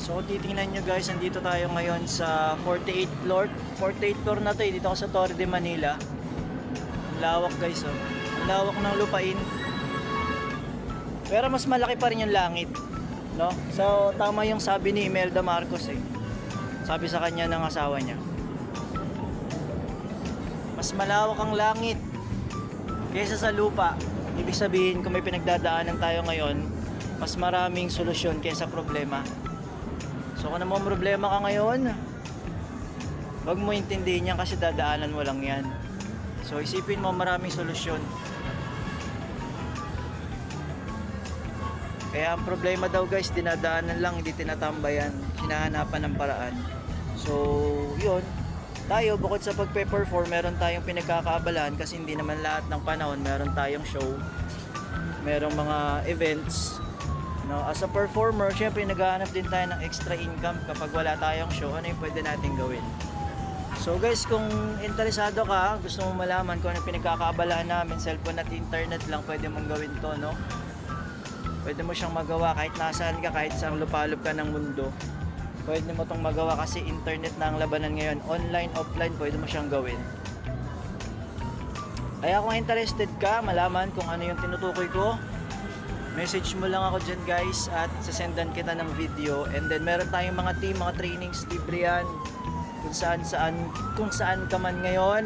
So kung titingnan nyo guys, nandito tayo ngayon sa 48th floor. 48th floor na to dito ako sa Torre de Manila. Ang lawak guys oh. Ang lawak ng lupain. Pero mas malaki pa rin yung langit, no? So tama yung sabi ni Imelda Marcos eh. Sabi sa kanya ng asawa niya. Mas malawak ang langit kaysa sa lupa. Ibig sabihin kung may pinagdadaanan tayo ngayon, mas maraming solusyon kaysa problema. So kung naman problema ka ngayon, wag mo intindihin yan kasi dadaanan mo lang yan. So isipin mo maraming solusyon. Kaya ang problema daw guys, dinadaanan lang, hindi tinatambayan, hinahanapan ng paraan. So yun, tayo bukod sa pagpe-perform, meron tayong pinagkakaabalahan kasi hindi naman lahat ng panahon meron tayong show, merong mga events. No, as a performer, syempre naghahanap din tayo ng extra income kapag wala tayong show. Ano yung pwede natin gawin? So guys, kung interesado ka, gusto mo malaman kung ano pinagkakaabalahan namin, cellphone at internet lang pwede mong gawin to, no? Pwede mo siyang magawa kahit nasaan ka, kahit saan lupalop ka ng mundo. Pwede mo tong magawa kasi internet na ang labanan ngayon. Online, offline, pwede mo siyang gawin. Kaya kung interested ka, malaman kung ano yung tinutukoy ko, message mo lang ako dyan guys at sasendan kita ng video. And then meron tayong mga team, mga trainings, libre yan. Kung saan ka man ngayon,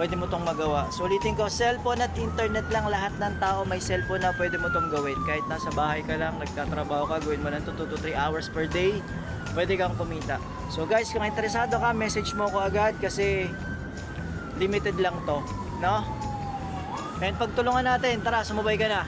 pwede mo tong magawa. So ulitin ko, cellphone at internet lang, lahat ng tao may cellphone na pwede mo tong gawin. Kahit nasa bahay ka lang, nagtatrabaho ka, gawin mo ng 2 to 3 hours per day, pwede kang kumita. So guys, kung interesado ka, message mo ko agad kasi limited lang to, no? And pagtulungan natin, tara, sumabay ka na.